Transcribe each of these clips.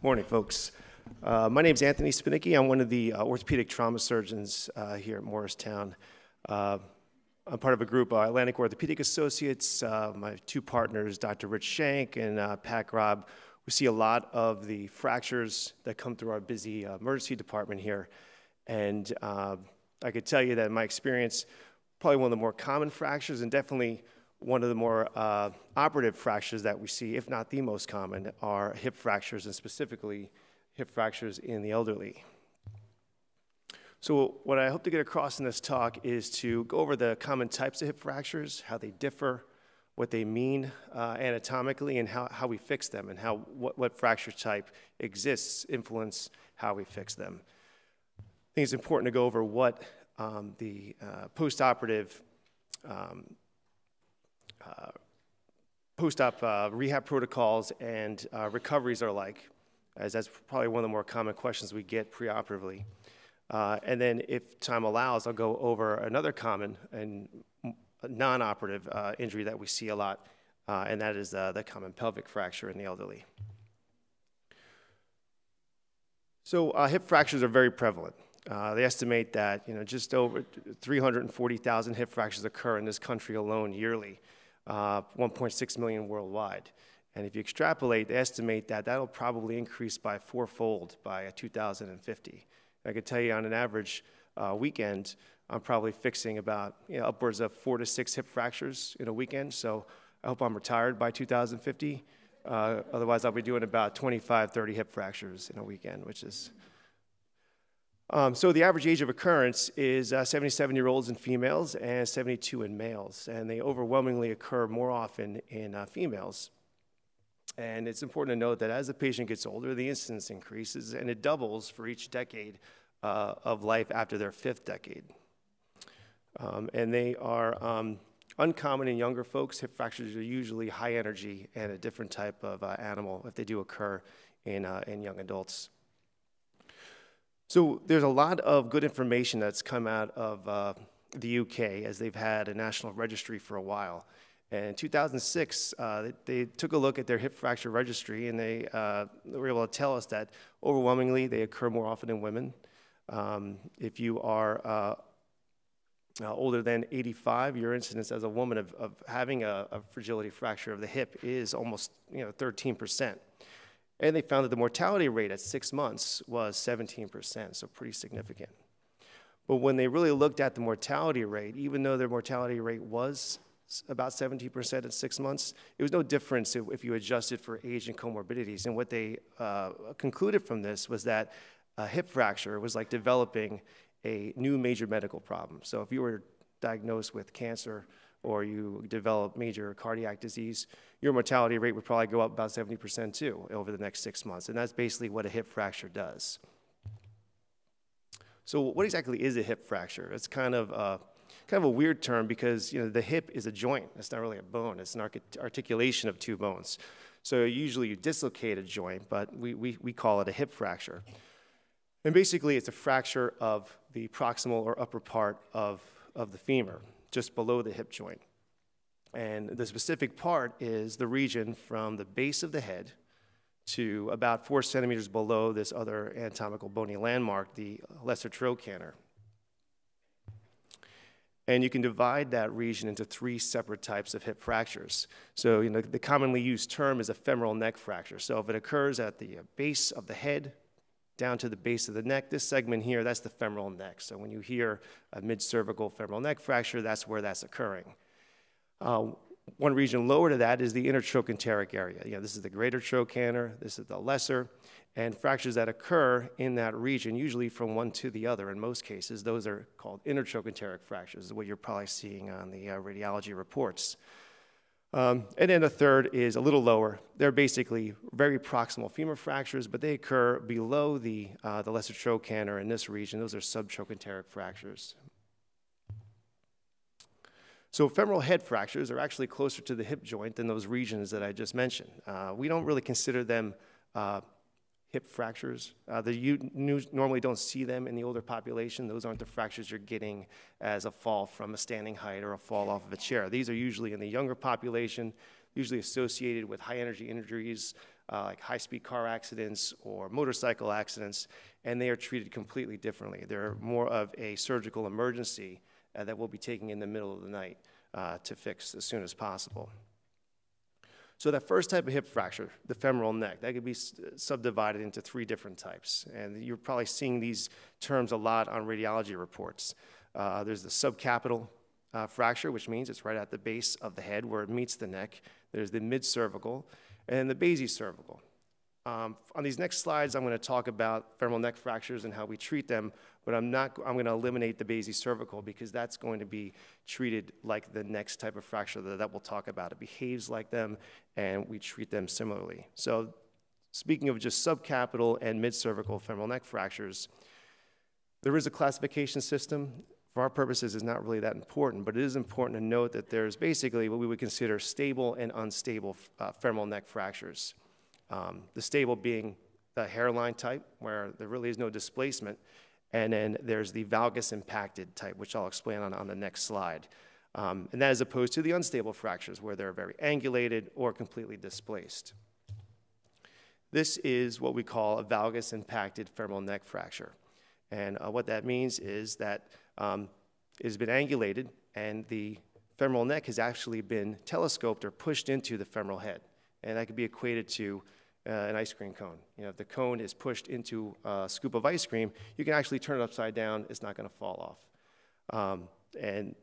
Morning, folks. My name's Anthony Spinnickie. I'm one of the orthopedic trauma surgeons here at Morristown. I'm part of a group, Atlantic Orthopedic Associates. My two partners, Dr. Rich Shank and Pat Grob. We see a lot of the fractures that come through our busy emergency department here. And I could tell you that in my experience, probably one of the more common fractures and definitely one of the more operative fractures that we see, if not the most common, are hip fractures, and specifically hip fractures in the elderly. So what I hope to get across in this talk is to go over the common types of hip fractures, how they differ, what they mean anatomically, and how we fix them, and what fracture type exists influence how we fix them. I think it's important to go over what the post-operative post-op rehab protocols and recoveries are like, as that's probably one of the more common questions we get preoperatively. And then if time allows, I'll go over another common and non-operative injury that we see a lot, and that is the common pelvic fracture in the elderly. So hip fractures are very prevalent. They estimate that just over 340,000 hip fractures occur in this country alone yearly. 1.6 million worldwide. And if you extrapolate, they estimate that that'll probably increase by fourfold by 2050. I could tell you on an average weekend, I'm probably fixing about upwards of 4 to 6 hip fractures in a weekend. So I hope I'm retired by 2050. Otherwise, I'll be doing about 25, 30 hip fractures in a weekend, which is... So the average age of occurrence is 77-year-olds in females and 72 in males, and they overwhelmingly occur more often in females. And it's important to note that as the patient gets older, the incidence increases, and it doubles for each decade of life after their 5th decade. And they are uncommon in younger folks. Hip fractures are usually high energy and a different type of animal if they do occur in young adults. So there's a lot of good information that's come out of the UK, as they've had a national registry for a while. And in 2006, they took a look at their hip fracture registry, and they were able to tell us that overwhelmingly they occur more often in women. If you are older than 85, your incidence as a woman of having a fragility fracture of the hip is almost 13%. And they found that the mortality rate at 6 months was 17%, so pretty significant. But when they really looked at the mortality rate, even though their mortality rate was about 17% at 6 months, it was no difference if you adjusted for age and comorbidities. And what they concluded from this was that a hip fracture was like developing a new major medical problem. So if you were diagnosed with cancer or you develop major cardiac disease, your mortality rate would probably go up about 70% too over the next 6 months. And that's basically what a hip fracture does. So what exactly is a hip fracture? It's kind of a weird term because the hip is a joint. It's not really a bone. It's an articulation of 2 bones. So usually you dislocate a joint, but we call it a hip fracture. And basically it's a fracture of the proximal or upper part of the femur, just below the hip joint. And the specific part is the region from the base of the head to about 4 centimeters below this other anatomical bony landmark, the lesser trochanter. And you can divide that region into 3 separate types of hip fractures. So the commonly used term is a femoral neck fracture. So if it occurs at the base of the head, down to the base of the neck, this segment here, that's the femoral neck. So when you hear a mid-cervical femoral neck fracture, that's where that's occurring. One region lower to that is the intertrochanteric area. This is the greater trochanter, this is the lesser, and fractures that occur in that region, usually from one to the other in most cases, those are called intertrochanteric fractures, what you're probably seeing on the radiology reports. And then the third is a little lower. They're basically very proximal femur fractures, but they occur below the lesser trochanter in this region. Those are subtrochanteric fractures. So femoral head fractures are actually closer to the hip joint than those regions that I just mentioned. We don't really consider them hip fractures. You normally don't see them in the older population. Those aren't the fractures you're getting as a fall from a standing height or a fall off of a chair. These are usually in the younger population, usually associated with high energy injuries like high-speed car accidents or motorcycle accidents, and they are treated completely differently. They're more of a surgical emergency that we'll be taking in the middle of the night to fix as soon as possible. So that first type of hip fracture, the femoral neck, that could be subdivided into 3 different types. And you're probably seeing these terms a lot on radiology reports. There's the subcapital fracture, which means it's right at the base of the head where it meets the neck. There's the mid-cervical and the basicervical. On these next slides, I'm going to talk about femoral neck fractures and how we treat them, but I'm going to eliminate the basicervical because that's going to be treated like the next type of fracture that we'll talk about. It behaves like them, and we treat them similarly. So speaking of just subcapital and mid-cervical femoral neck fractures, there is a classification system. For our purposes, it's not really that important, but it is important to note that there's basically what we would consider stable and unstable femoral neck fractures. The stable being the hairline type, where there really is no displacement, and then there's the valgus impacted type, which I'll explain on the next slide. And that is opposed to the unstable fractures, where they're very angulated or completely displaced. This is what we call a valgus impacted femoral neck fracture. And what that means is that it has been angulated, and the femoral neck has actually been telescoped or pushed into the femoral head. And that could be equated to an ice cream cone. You know, if the cone is pushed into a scoop of ice cream, you can actually turn it upside down. It's not going to fall off. And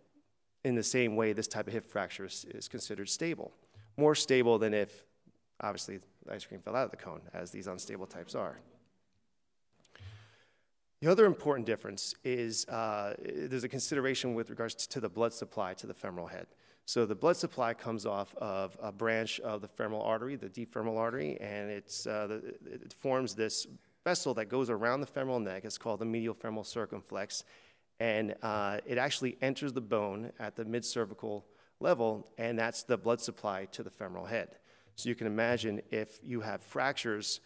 in the same way, this type of hip fracture is considered stable. More stable than if, obviously, the ice cream fell out of the cone, as these unstable types are. The other important difference is there's a consideration with regards to the blood supply to the femoral head. So the blood supply comes off of a branch of the femoral artery, the deep femoral artery, and it forms this vessel that goes around the femoral neck. It's called the medial femoral circumflex, and it actually enters the bone at the mid-cervical level, and that's the blood supply to the femoral head. So you can imagine if you have fractures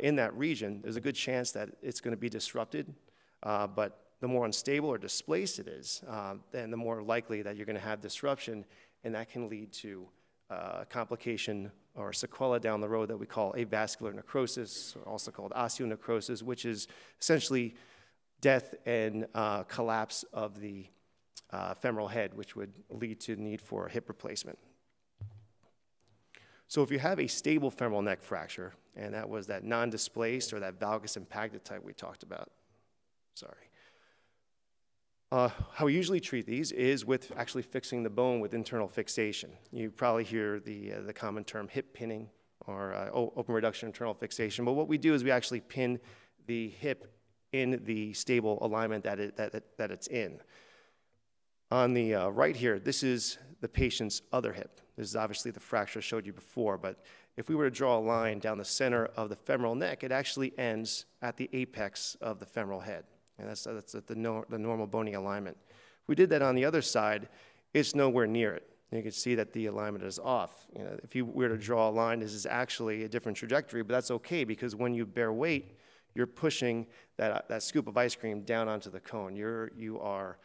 in that region, there's a good chance that it's going to be disrupted, but the more unstable or displaced it is, then the more likely that you're going to have disruption, and that can lead to a complication or a sequela down the road that we call avascular necrosis, or also called osteonecrosis, which is essentially death and collapse of the femoral head, which would lead to the need for a hip replacement. So if you have a stable femoral neck fracture, and that was that non-displaced or that valgus impacted type we talked about, how we usually treat these is with actually fixing the bone with internal fixation. You probably hear the common term hip pinning or open reduction internal fixation, but what we do is we actually pin the hip in the stable alignment that it's in. On the right here, this is the patient's other hip. This is obviously the fracture I showed you before, but if we were to draw a line down the center of the femoral neck, it actually ends at the apex of the femoral head. And that's the normal bony alignment. If we did that on the other side, it's nowhere near it. And you can see that the alignment is off. You know, if you were to draw a line, this is actually a different trajectory, but that's okay because when you bear weight, you're pushing that scoop of ice cream down onto the cone. You are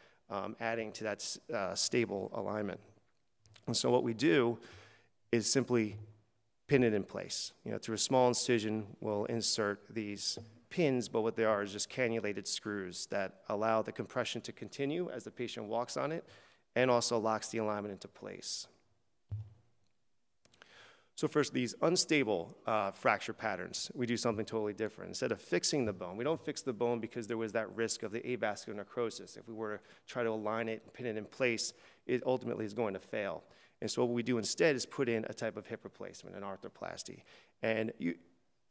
adding to that stable alignment. And so what we do is simply pin it in place. You know, through a small incision, we'll insert these pins, but what they are is just cannulated screws that allow the compression to continue as the patient walks on it and also locks the alignment into place. So first, these unstable fracture patterns, we do something totally different. Instead of fixing the bone, we don't fix the bone because there was that risk of the avascular necrosis. If we were to try to align it and pin it in place, it ultimately is going to fail. And so what we do instead is put in a type of hip replacement, an arthroplasty. And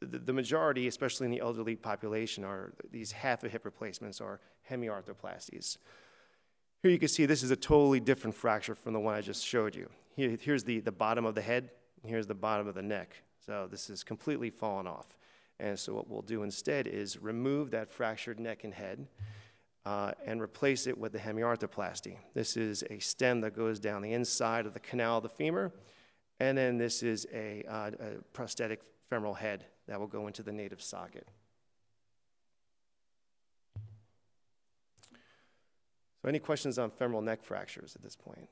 the majority, especially in the elderly population, are these half of hip replacements or hemiarthroplasties. Here you can see this is a totally different fracture from the one I just showed you. Here's the bottom of the head, and here's the bottom of the neck. So this is completely fallen off. And so what we'll do instead is remove that fractured neck and head and replace it with the hemiarthroplasty. This is a stem that goes down the inside of the canal of the femur, and then this is a prosthetic femoral head that will go into the native socket. So any questions on femoral neck fractures at this point?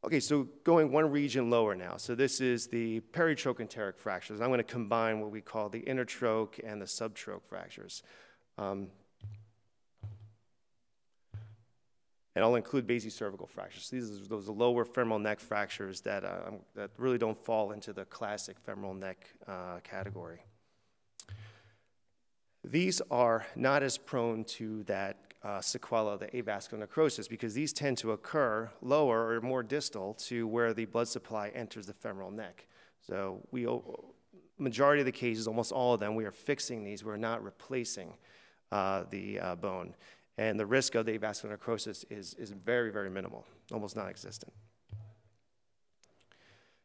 Okay, so going one region lower now. So this is the peritrochanteric fractures. I'm going to combine what we call the intertroch and the subtroch fractures. And I'll include basicervical fractures. Those are lower femoral neck fractures that really don't fall into the classic femoral neck category. These are not as prone to that sequela, the avascular necrosis, because these tend to occur lower or more distal to where the blood supply enters the femoral neck. So majority of the cases, almost all of them, we are fixing these. We're not replacing the bone. And the risk of the avascular necrosis is very, very minimal, almost non-existent.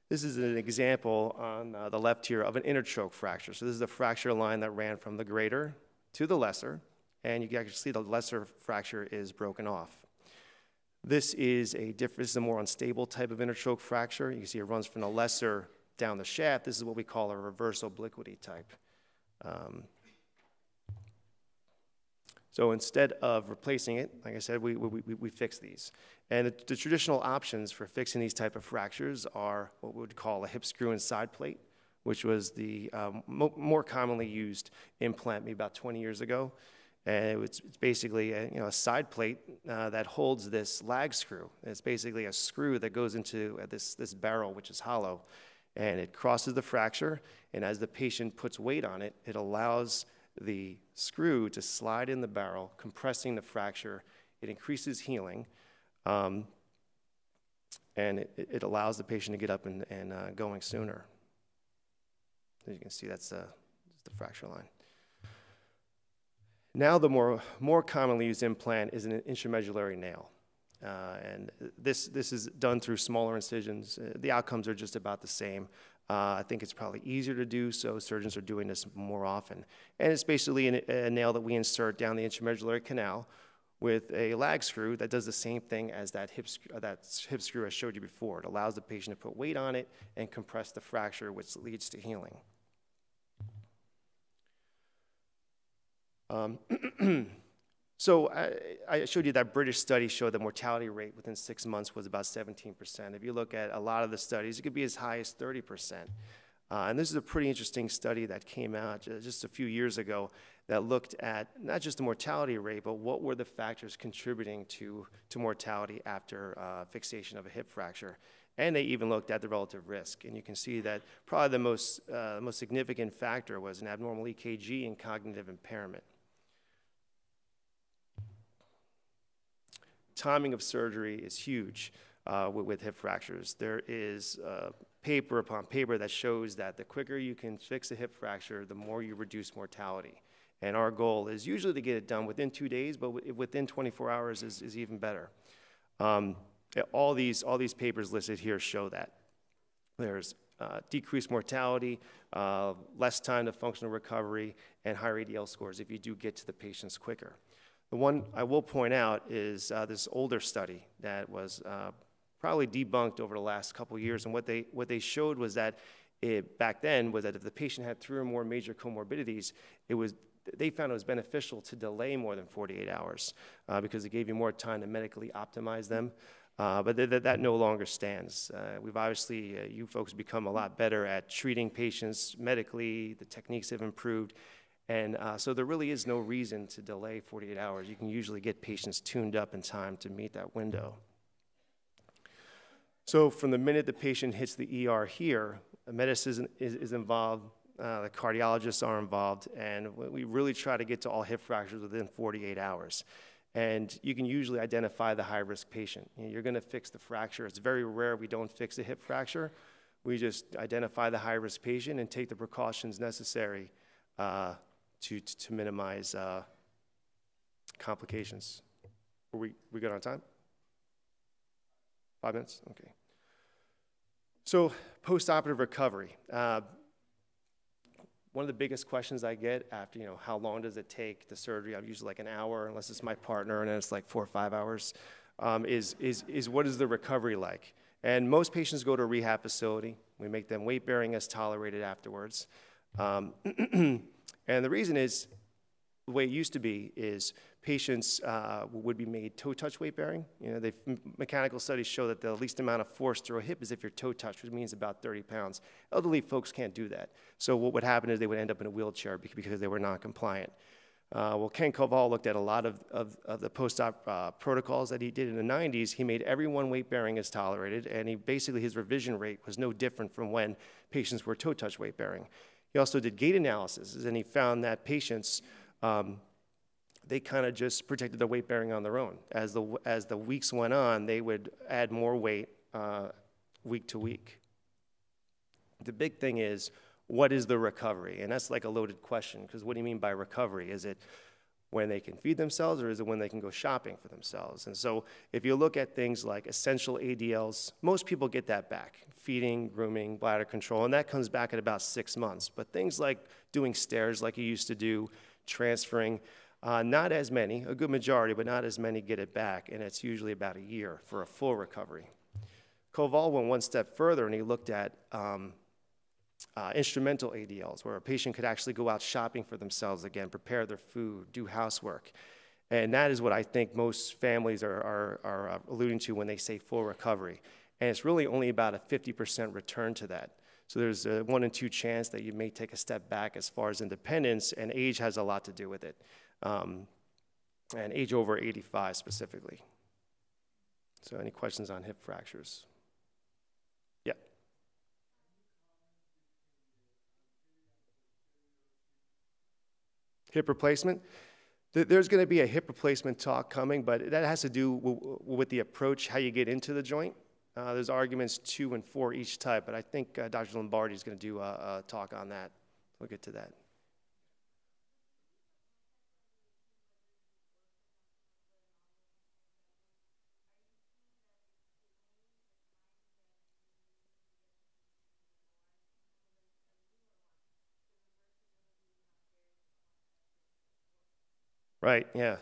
This is an example on the left here of an intertroch fracture. So this is a fracture line that ran from the greater to the lesser, and you can actually see the lesser fracture is broken off. This is a more unstable type of intertroch fracture. You can see it runs from the lesser down the shaft. This is what we call a reverse obliquity type. So instead of replacing it, like I said, we fix these. And the traditional options for fixing these type of fractures are what we would call a hip screw and side plate, which was the more commonly used implant maybe about 20 years ago. And it's basically a side plate that holds this lag screw. It's basically a screw that goes into this barrel, which is hollow, and it crosses the fracture. And as the patient puts weight on it, it allows the screw to slide in the barrel, compressing the fracture. It increases healing, and it allows the patient to get up and going sooner. As you can see, that's the fracture line. Now the more commonly used implant is an intramedullary nail. And this is done through smaller incisions. The outcomes are just about the same. I think it's probably easier to do, so surgeons are doing this more often. And it's basically a nail that we insert down the intramedullary canal with a lag screw that does the same thing as that hip screw I showed you before. It allows the patient to put weight on it and compress the fracture, which leads to healing. So I showed you that British study showed the mortality rate within 6 months was about 17%. If you look at a lot of the studies, it could be as high as 30%. And this is a pretty interesting study that came out just a few years ago that looked at not just the mortality rate, but what were the factors contributing to mortality after fixation of a hip fracture. And they even looked at the relative risk. And you can see that probably the most significant factor was an abnormal EKG and cognitive impairment. Timing of surgery is huge with hip fractures. There is paper upon paper that shows that the quicker you can fix a hip fracture, the more you reduce mortality. And our goal is usually to get it done within 2 days, but within 24 hours is even better. All these papers listed here show that. There's decreased mortality, less time to functional recovery, and higher ADL scores if you do get to the patients quicker. The one I will point out is this older study that was probably debunked over the last couple of years. And what they showed was that back then was that if the patient had 3 or more major comorbidities, they found it was beneficial to delay more than 48 hours because it gave you more time to medically optimize them. But that no longer stands. We've obviously, you folks become a lot better at treating patients medically. The techniques have improved. And so there really is no reason to delay 48 hours. You can usually get patients tuned up in time to meet that window. So from the minute the patient hits the ER here, medicine is involved, the cardiologists are involved, and we really try to get to all hip fractures within 48 hours. And you can usually identify the high-risk patient. You're going to fix the fracture. It's very rare we don't fix a hip fracture. We just identify the high-risk patient and take the precautions necessary to minimize complications. We good on time? 5 minutes? Okay. So post-operative recovery. One of the biggest questions I get after, how long does it take the surgery? I'm usually like an hour, unless it's my partner, and then it's like 4 or 5 hours, is what is the recovery like? And most patients go to a rehab facility. We make them weight-bearing as tolerated afterwards. And the reason is, the way it used to be is patients would be made toe-touch weight-bearing. You know, mechanical studies show that the least amount of force through a hip is if you're toe-touch, which means about 30 pounds. Elderly folks can't do that. So what would happen is they would end up in a wheelchair because they were non-compliant. Well, Ken Koval looked at a lot of the post-op protocols that he did in the 90s. He made everyone weight-bearing as tolerated, and his revision rate was no different from when patients were toe-touch weight-bearing. He also did gait analysis, and he found that patients, they kind of just protected their weight bearing on their own. As the weeks went on, they would add more weight week to week. The big thing is, what is the recovery? And that's like a loaded question, because what do you mean by recovery? Is it when they can feed themselves, or is it when they can go shopping for themselves? And so if you look at things like essential ADLs, most people get that back. Feeding, grooming, bladder control, and that comes back at about 6 months. But things like doing stairs like you used to do, transferring, not as many, a good majority, but not as many get it back, and it's usually about a year for a full recovery. Koval went one step further, and he looked at instrumental ADLs, where a patient could actually go out shopping for themselves again, prepare their food, do housework. And that is what I think most families are alluding to when they say full recovery. And it's really only about a 50% return to that. So there's a 1 in 2 chance that you may take a step back as far as independence, and age has a lot to do with it. And age over 85 specifically. So any questions on hip fractures? Yeah. Hip replacement? There's going to be a hip replacement talk coming, but that has to do with the approach, how you get into the joint. There's arguments 2 and 4 each type, but I think Dr. Lombardi is going to do a talk on that. We'll get to that. Right, yeah.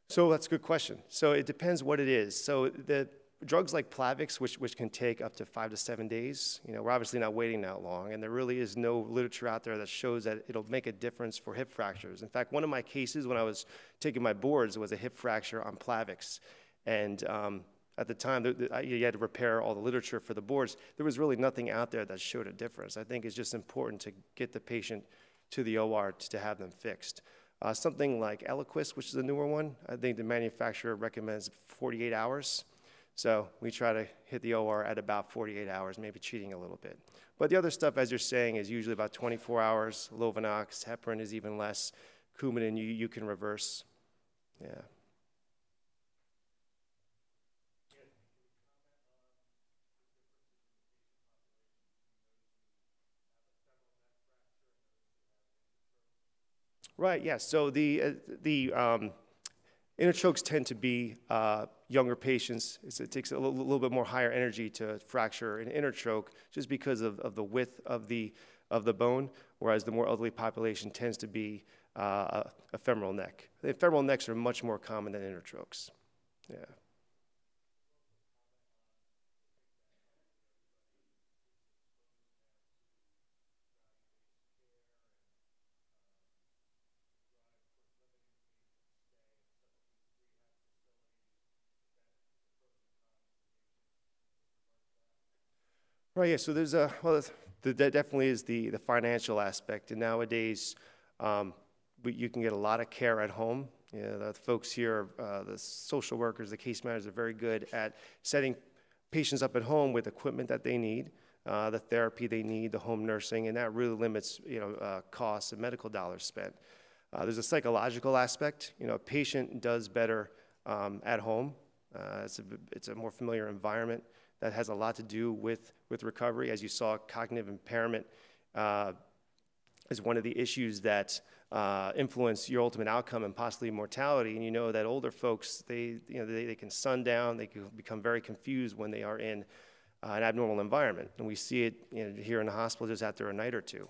So that's a good question. So it depends what it is. So the drugs like Plavix, which can take up to 5 to 7 days, you know, we're obviously not waiting that long, and there really is no literature out there that shows that it'll make a difference for hip fractures. In fact, one of my cases when I was taking my boards was a hip fracture on Plavix, and at the time, you had to repair all the literature for the boards. There was really nothing out there that showed a difference. I think it's just important to get the patient to the OR to have them fixed. Something like Eliquis, which is a newer one, I think the manufacturer recommends 48 hours. So we try to hit the OR at about 48 hours, maybe cheating a little bit. But the other stuff, as you're saying, is usually about 24 hours. Lovenox, heparin is even less. Coumadin, you can reverse. Yeah. Right, yes. So the intertrachs tend to be younger patients. It takes a little bit more higher energy to fracture an intertrach just because of the width of the bone, whereas the more elderly population tends to be a femoral neck. The femoral necks are much more common than intertrachs. Yeah. Right, yeah, so there's that definitely is the financial aspect, and nowadays you can get a lot of care at home. You know, the folks here, the social workers, the case managers are very good at setting patients up at home with equipment that they need, the therapy they need, the home nursing, and that really limits, you know, costs and medical dollars spent. There's a psychological aspect. You know, a patient does better at home. It's a more familiar environment. That has a lot to do with recovery. As you saw, cognitive impairment is one of the issues that influence your ultimate outcome and possibly mortality. And you know that older folks, they can sundown, they can become very confused when they are in an abnormal environment. And we see it, you know, here in the hospital just after a night or two.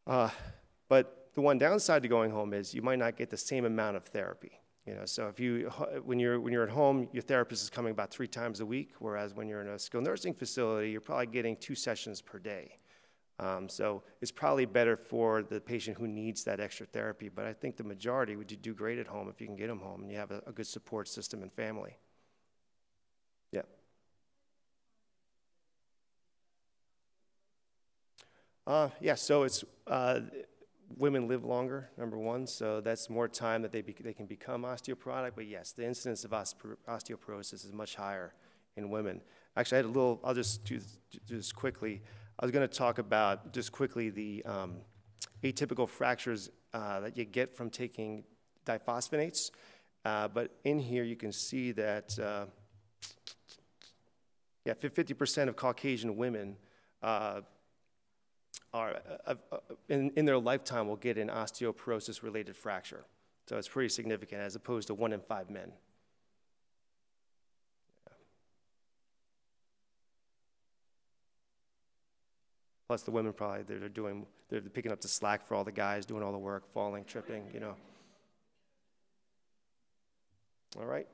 But the one downside to going home is you might not get the same amount of therapy. You know, so when you're at home, your therapist is coming about 3 times a week, whereas when you're in a skilled nursing facility, you're probably getting 2 sessions per day. So it's probably better for the patient who needs that extra therapy, but I think the majority would do great at home if you can get them home and you have a good support system and family. Yeah. Yeah, so it's, women live longer, number one, so that's more time that they can become osteoporotic, but yes, the incidence of osteoporosis is much higher in women. Actually, I had a little, I'll just do this quickly. I was going to talk about, just quickly, the atypical fractures that you get from taking diphosphonates, but in here you can see that, yeah, 50% of Caucasian women in their lifetime will get an osteoporosis-related fracture. So it's pretty significant, as opposed to 1 in 5 men. Plus the women probably, they're picking up the slack for all the guys, doing all the work, falling, tripping, you know. All right.